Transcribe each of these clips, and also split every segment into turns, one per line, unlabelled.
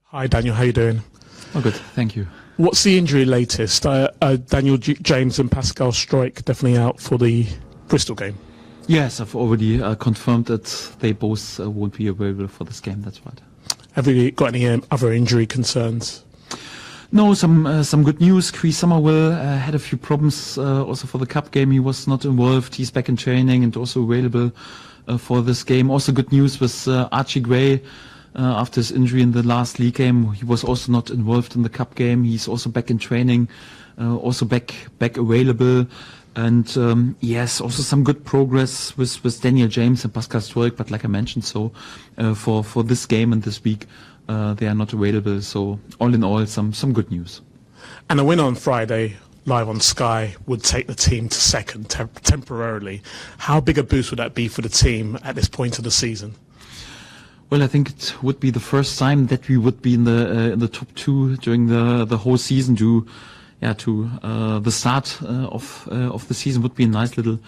Hi Daniel, how you doing?
Oh, good, thank you.
What's the injury latest? Daniel James and Pascal Gross definitely out for the Bristol game.
Yes, I've already confirmed that they both won't be available for this game, that's right.
Have you got any other injury concerns?
No, some good news. Chris Summerville had a few problems also for the cup game. He was not involved. He's back in training and also available for this game. Also good news with Archie Gray. After his injury in the last league game, he was also not involved in the cup game. He's also back in training, also back available. And yes, also some good progress with Daniel James and Pascal Gross. But like I mentioned, so for this game and this week, they are not available. So all in all, some good news.
And a win on Friday, live on Sky, would take the team to second temporarily. How big a boost would that be for the team at this point of the season?
Well, I think it would be the first time that we would be in the top two during the whole season. To the start of the season would be a nice little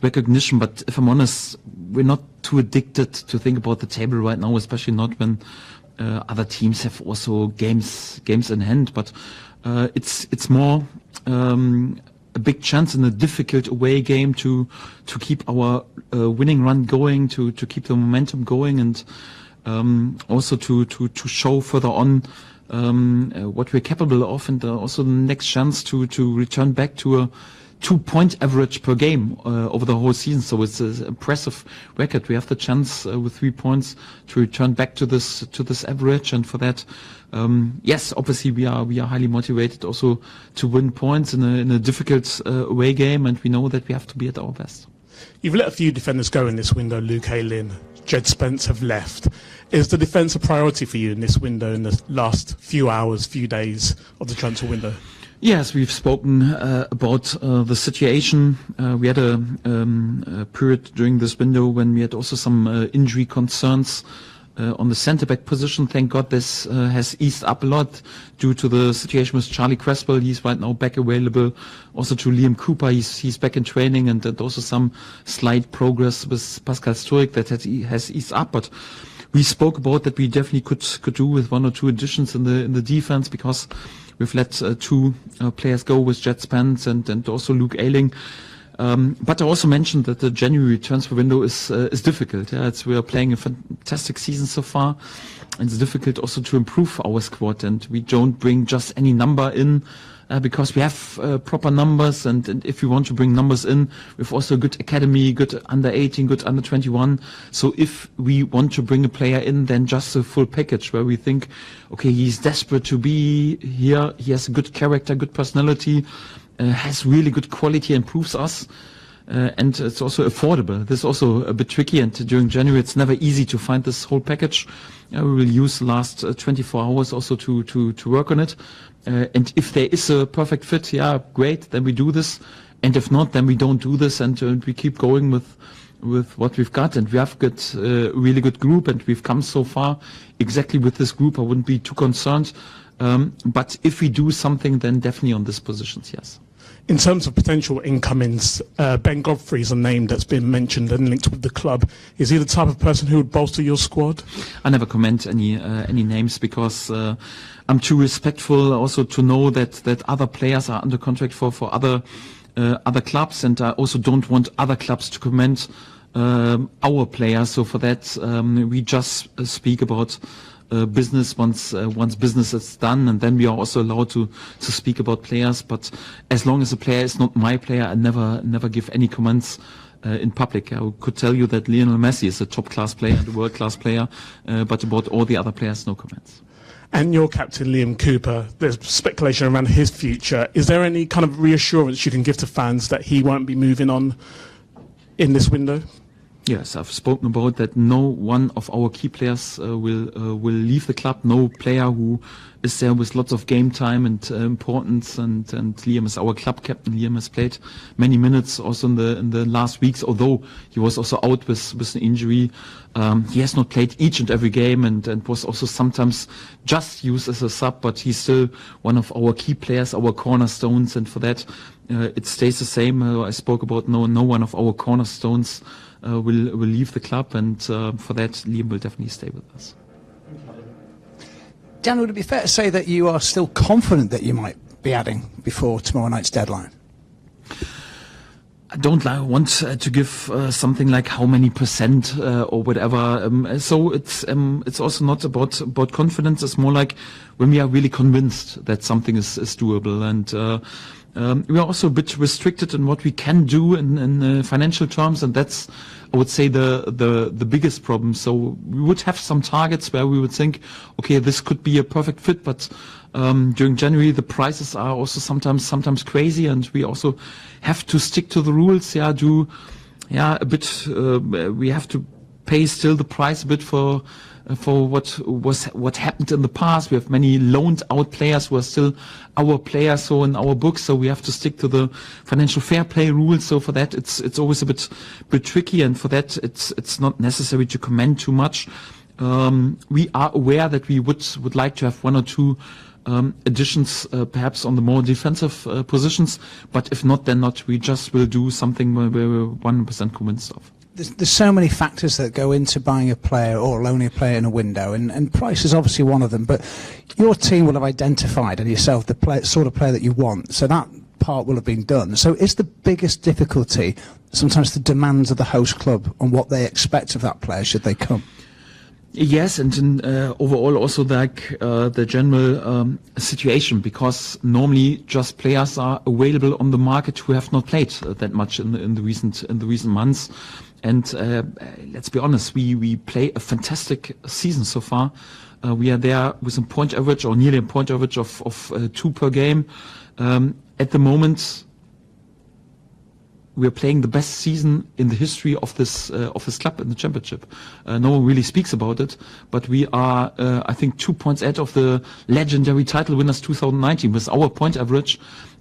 recognition. But if I'm honest, we're not too addicted to think about the table right now, especially not when other teams have also games in hand. But it's more a big chance in a difficult away game to keep our winning run going, to keep the momentum going, and also to show further on what we're capable of, and also the next chance to return back to a 2-point average per game over the whole season. So it's an impressive record. We have the chance with 3 points to return back to this average, and for that, yes, obviously we are highly motivated also to win points in a difficult away game, and we know that we have to be at our best.
You've let a few defenders go in this window. Luke Lynn, Jed Spence have left. Is the defence a priority for you in this window, in the last few hours, few days of the transfer window?
Yes, we've spoken about the situation. We had a period during this window when we had also some injury concerns on the centre-back position. Thank God this has eased up a lot due to the situation with Charlie Cresswell. He's right now back available. Also to Liam Cooper, he's back in training, and also some slight progress with Pascal Gross that has eased up. But we spoke about that we definitely could do with 1 or 2 additions in the defense, because we've let 2 players go with Jed Spence and also Luke Ayling. But I also mentioned that the January transfer window is difficult. Yeah, we are playing a fantastic season so far, and it's difficult also to improve our squad. And we don't bring just any number in because we have proper numbers. And if we want to bring numbers in, we've also a good academy, good under 18, good under 21. So if we want to bring a player in, then just a full package where we think, okay, he's desperate to be here. He has a good character, good personality. Has really good quality and proves us, and it's also affordable. This is also a bit tricky, and during January it's never easy to find this whole package. We will use the last 24 hours also to work on it, and if there is a perfect fit, yeah, great, then we do this, and if not, then we don't do this, and we keep going with what we've got. And we have got a really good group, and we've come so far exactly with this group. I wouldn't be too concerned, but if we do something, then definitely on these positions, yes.
In terms of potential incomings, Ben Godfrey is a name that's been mentioned and linked with the club. Is he the type of person who would bolster your squad?
I never comment any names, because I'm too respectful also to know that other players are under contract for other clubs, and I also don't want other clubs to comment our players. So for that, we just speak about business once business is done, and then we are also allowed to speak about players. But as long as a player is not my player, I never give any comments in public. I could tell you that Lionel Messi is a top class player, a world class player, but about all the other players, no comments.
And your captain, Liam Cooper, there's speculation around his future. Is there any kind of reassurance you can give to fans that he won't be moving on in this window?
Yes, I've spoken about that. No one of our key players will leave the club. No player who is there with lots of game time and importance. And Liam is our club captain. Liam has played many minutes also in the last weeks, although he was also out with an injury. He has not played each and every game, and was also sometimes just used as a sub. But he's still one of our key players, our cornerstones, and for that it stays the same. I spoke about no one of our cornerstones will leave the club, and for that Liam will definitely stay with us.
Dan, would it be fair to say that you are still confident that you might be adding before tomorrow night's deadline?
I don't want to give something like how many percent or whatever. So it's also not about confidence. It's more like when we are really convinced that something is doable, and we are also a bit restricted in what we can do in financial terms, and that's, I would say, the biggest problem. So we would have some targets where we would think, okay, this could be a perfect fit, but during January the prices are also sometimes crazy, and we also have to stick to the rules. We have to pay still the price a bit for what happened in the past. We have many loaned out players who are still our players, so in our books. So we have to stick to the financial fair play rules. So for that, it's always a bit tricky, and for that, it's not necessary to comment too much. We are aware that we would like to have one or two additions, perhaps on the more defensive positions, but if not, then not. We just will do something where we're 100% convinced of.
There's so many factors that go into buying a player or loaning a player in a window, and price is obviously one of them, but your team will have identified, and yourself, the sort of player that you want, so that part will have been done. So is the biggest difficulty sometimes the demands of the host club on what they expect of that player should they come?
Yes, and overall also like the general situation, because normally just players are available on the market who have not played that much in the recent months. And let's be honest, we play a fantastic season so far. We are there with a point average, or nearly a point average of 2 per game. At the moment, we are playing the best season in the history of this club in the championship. No one really speaks about it, but we are, I think, 2 points ahead of the legendary title winners 2019. With our point average,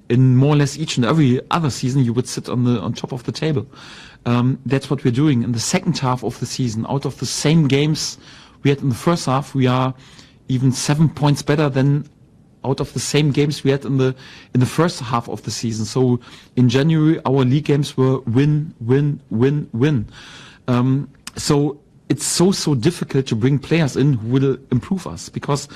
in more or less each and every other season, you would sit on top of the table. That's what we're doing. In the second half of the season, out of the same games we had in the first half, we are even 7 points better than out of the same games we had in the first half of the season. So in January, our league games were win, win, win, win. So it's so difficult to bring players in who will improve us, because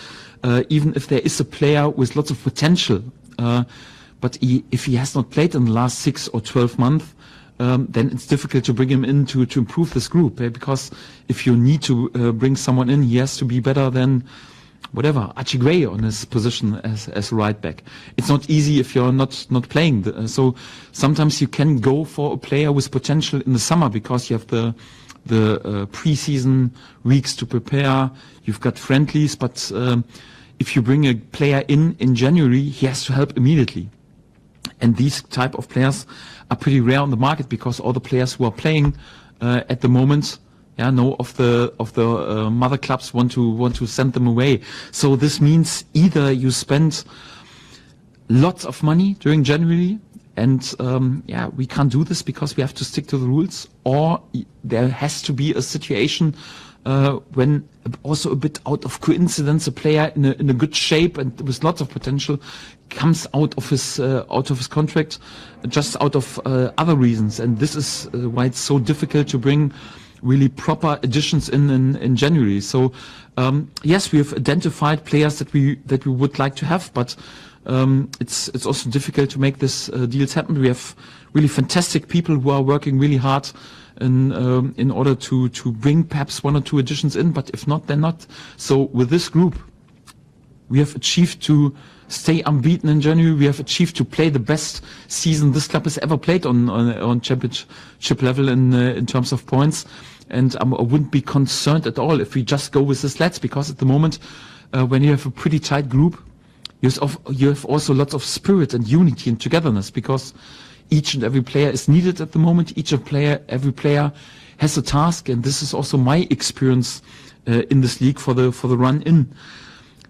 even if there is a player with lots of potential, but if he has not played in the last 6 or 12 months, then it's difficult to bring him in to improve this group. Because if you need to bring someone in, he has to be better than whatever, Archie Gray on his position as right back. It's not easy if you're not playing. So sometimes you can go for a player with potential in the summer, because you have the pre-season weeks to prepare. You've got friendlies, but if you bring a player in January, he has to help immediately. And these type of players are pretty rare on the market, because all the players who are playing at the moment, no of the mother clubs want to send them away. So this means either you spend lots of money during January, and we can't do this because we have to stick to the rules, or there has to be a situation when, also a bit out of coincidence, a player in a good shape and with lots of potential comes out of his contract just out of other reasons. And this is why it's so difficult to bring really proper additions in January. So yes, we have identified players that we would like to have, but it's also difficult to make this deals happen. We have really fantastic people who are working really hard in order to bring perhaps 1 or 2 additions in, but if not, then not. So with this group, we have achieved to stay unbeaten in January. We have achieved to play the best season this club has ever played on championship level in terms of points. And I wouldn't be concerned at all if we just go with this lads, because at the moment, when you have a pretty tight group, you have also lots of spirit and unity and togetherness, because each and every player is needed at the moment. Every player has a task, and this is also my experience in this league for the run in.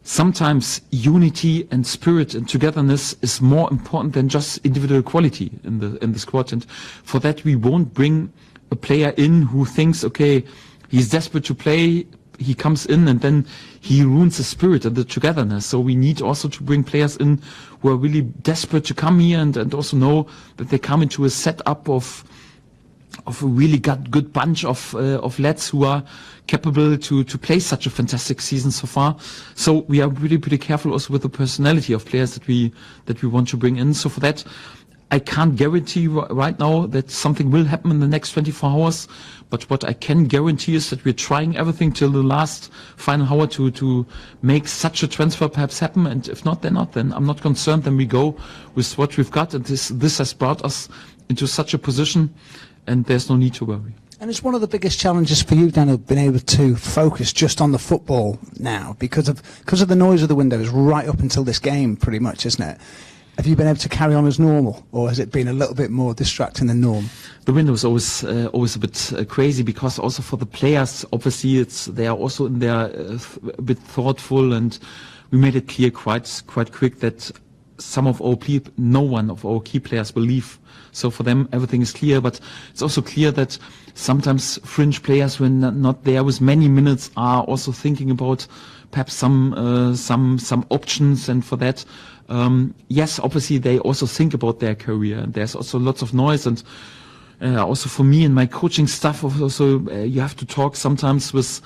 Sometimes unity and spirit and togetherness is more important than just individual quality in the squad. And for that, we won't bring a player in who thinks, okay, he's desperate to play, he comes in and then he ruins the spirit and the togetherness. So we need also to bring players in who are really desperate to come here and also know that they come into a setup of a really good bunch of lads who are capable to play such a fantastic season so far. So we are really pretty careful also with the personality of players that we want to bring in. So for that, I can't guarantee right now that something will happen in the next 24 hours. But what I can guarantee is that we're trying everything till the last final hour to make such a transfer perhaps happen. And if not, then not. Then I'm not concerned. Then we go with what we've got. And this has brought us into such a position, and there's no need to worry.
And it's one of the biggest challenges for you, Daniel, being able to focus just on the football now because of the noise of the windows right up until this game, pretty much, isn't it? Have you been able to carry on as normal, or has it been a little bit more distracting than normal?
The window is always a bit crazy, because also for the players, obviously they are also in there a bit thoughtful, and we made it clear quite quick that no one of our key players will leave. So for them, everything is clear. But it's also clear that sometimes fringe players, when not there with many minutes, are also thinking about perhaps some options. And for that, yes, obviously they also think about their career. And there's also lots of noise. And also for me and my coaching staff, also you have to talk sometimes with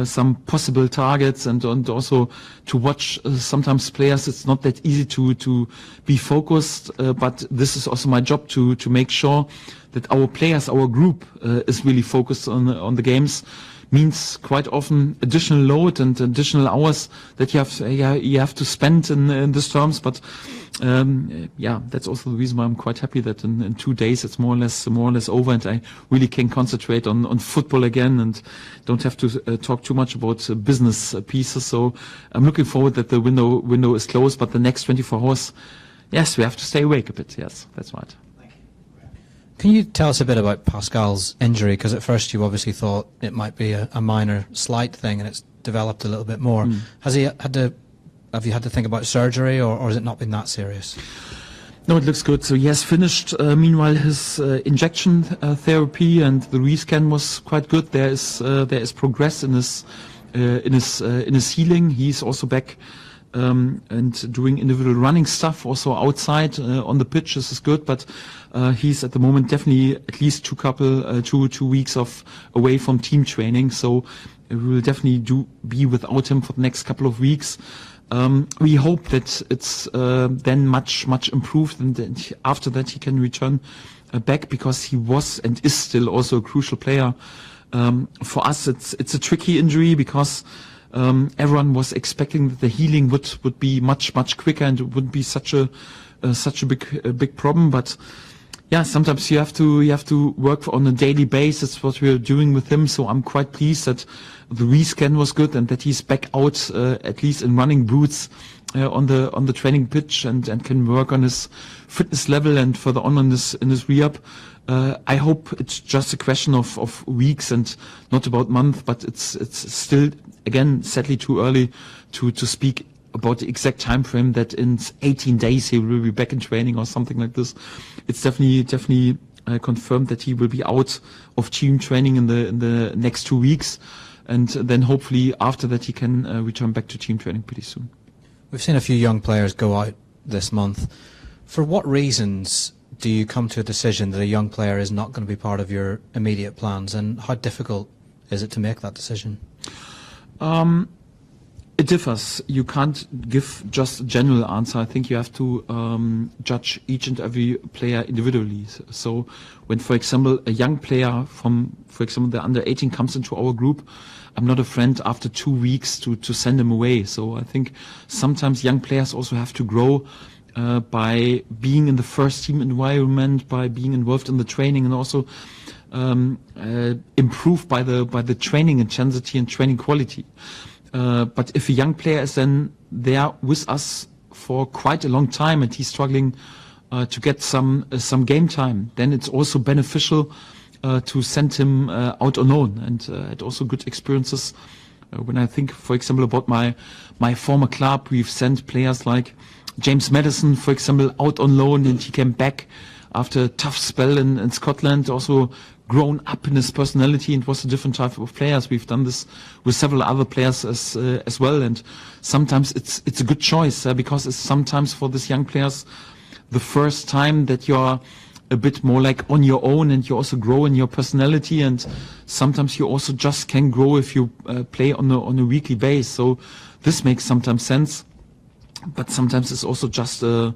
some possible targets, and also to watch sometimes players. It's not that easy to be focused, but this is also my job to make sure that our players, our group, is really focused on the games. Means quite often additional load and additional hours that you have to spend in these terms. But that's also the reason why I'm quite happy that in 2 days it's more or less over, and I really can concentrate on football again and don't have to talk too much about business pieces. So I'm looking forward that the window is closed, but the next 24 hours, yes, we have to stay awake a bit. Yes, that's right.
Can you tell us a bit about Pascal's injury? Because at first you obviously thought it might be a minor, slight thing, and it's developed a little bit more. Have you had to think about surgery, or has it not been that serious?
No, it looks good. So he has finished, meanwhile, his injection therapy, and the rescan was quite good. There is progress in his healing. He's also back and doing individual running stuff also outside on the pitch. This is good, but he's at the moment definitely at least 2 weeks away from team training. So we will definitely be without him for the next couple of weeks. We hope that it's then much improved, and that after that he can return back, because he was and is still also a crucial player. For us, it's a tricky injury, because everyone was expecting that the healing would be much quicker, and it wouldn't be such a big problem. But yeah, sometimes you have to work on a daily basis. What we're doing with him. So I'm quite pleased that the rescan was good, and that he's back out at least in running boots on the training pitch, and can work on his fitness level and further on in his rehab. I hope it's just a question of weeks and not about months, but it's still, again, sadly too early to speak about the exact time frame that in 18 days he will be back in training or something like this. It's definitely confirmed that he will be out of team training in the next 2 weeks, and then hopefully after that he can return back to team training pretty soon.
We've seen a few young players go out this month. For what reasons do you come to a decision that a young player is not going to be part of your immediate plans, and how difficult is it to make that decision?
It differs. You can't give just a general answer. I think you have to judge each and every player individually. So when, for example, a young player from, for example, the under 18 comes into our group, I'm not a friend after 2 weeks to send him away. So I think sometimes young players also have to grow by being in the first team environment, by being involved in the training, and also improved by the training intensity and training quality. But if a young player is then there with us for quite a long time, and he's struggling to get some game time, then it's also beneficial to send him out on loan. And had also good experiences when I think, for example, about my former club. We've sent players like James Maddison, for example, out on loan, and he came back after a tough spell in Scotland, also grown up in his personality, and was a different type of players. We've done this with several other players as well, and sometimes it's a good choice because it's sometimes for these young players the first time that you're a bit more like on your own, and you also grow in your personality, and sometimes you also just can grow if you play on a weekly base. So this makes sometimes sense, but sometimes it's also just a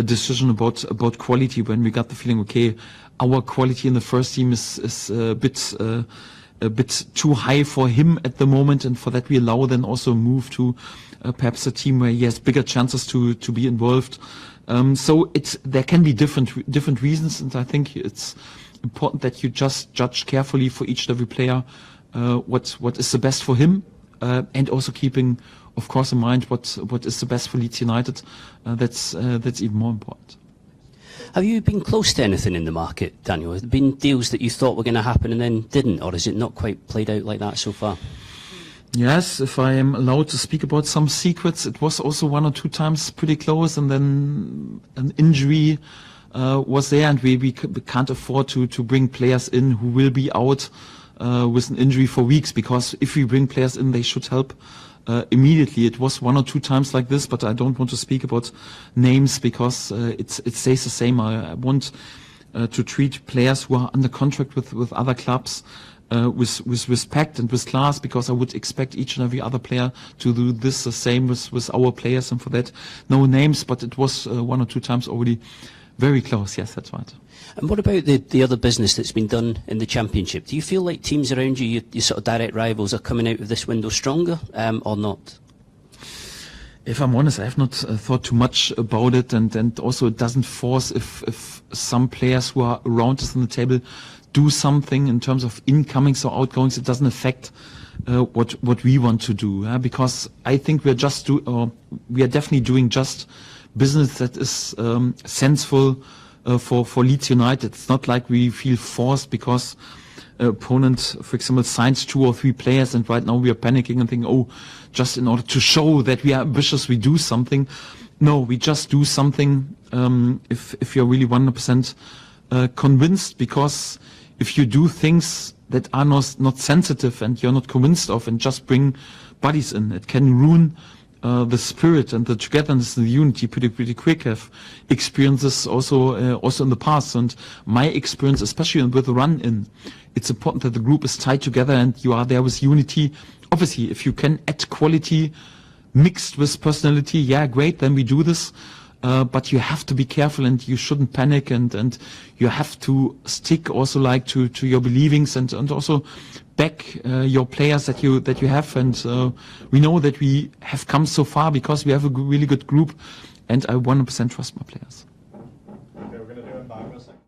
decision about quality, when we got the feeling, okay, our quality in the first team is a bit too high for him at the moment, and for that we allow then also move to perhaps a team where he has bigger chances to be involved. So there can be different reasons, and I think it's important that you just judge carefully for each and every player what is the best for him, and also keeping, of course, in mind what is the best for Leeds United. That's even more important.
Have you been close to anything in the market, Daniel? Have there been deals that you thought were going to happen and then didn't, or is it not quite played out like that so far?
Yes, if I am allowed to speak about some secrets, it was also 1 or 2 times pretty close, and then an injury was there, and we can't afford to bring players in who will be out with an injury for weeks, because if we bring players in, they should help immediately. It was 1 or 2 times like this, but I don't want to speak about names because it stays the same. I want to treat players who are under contract with other clubs with respect and with class, because I would expect each and every other player to do this the same with our players, and for that, no names, but it was 1 or 2 times already very close. Yes, that's right.
And what about the other business that's been done in the Championship? Do you feel like teams around you, your sort of direct rivals, are coming out of this window stronger or not?
If I'm honest, I have not thought too much about it, and also it doesn't force if some players who are around us on the table do something in terms of incomings or outgoings. It doesn't affect what we want to do, because I think we are definitely doing just business that is sensible for Leeds United. It's not like we feel forced because opponent, for example, signs 2 or 3 players, and right now we are panicking and thinking, oh, just in order to show that we are ambitious, we do something. No, we just do something if you're really 100% convinced, because if you do things that are not sensitive and you're not convinced of, and just bring buddies in, it can ruin the spirit and the togetherness and the unity pretty quick. I've experienced this also in the past, and my experience, especially with the run-in, it's important that the group is tied together and you are there with unity. Obviously, if you can add quality mixed with personality, yeah, great, then we do this. But you have to be careful, and you shouldn't panic, and you have to stick also like to your believings, and also back your players that you have. And we know that we have come so far because we have a really good group, and I 100% trust my players.
Okay, we're going to do embargo second.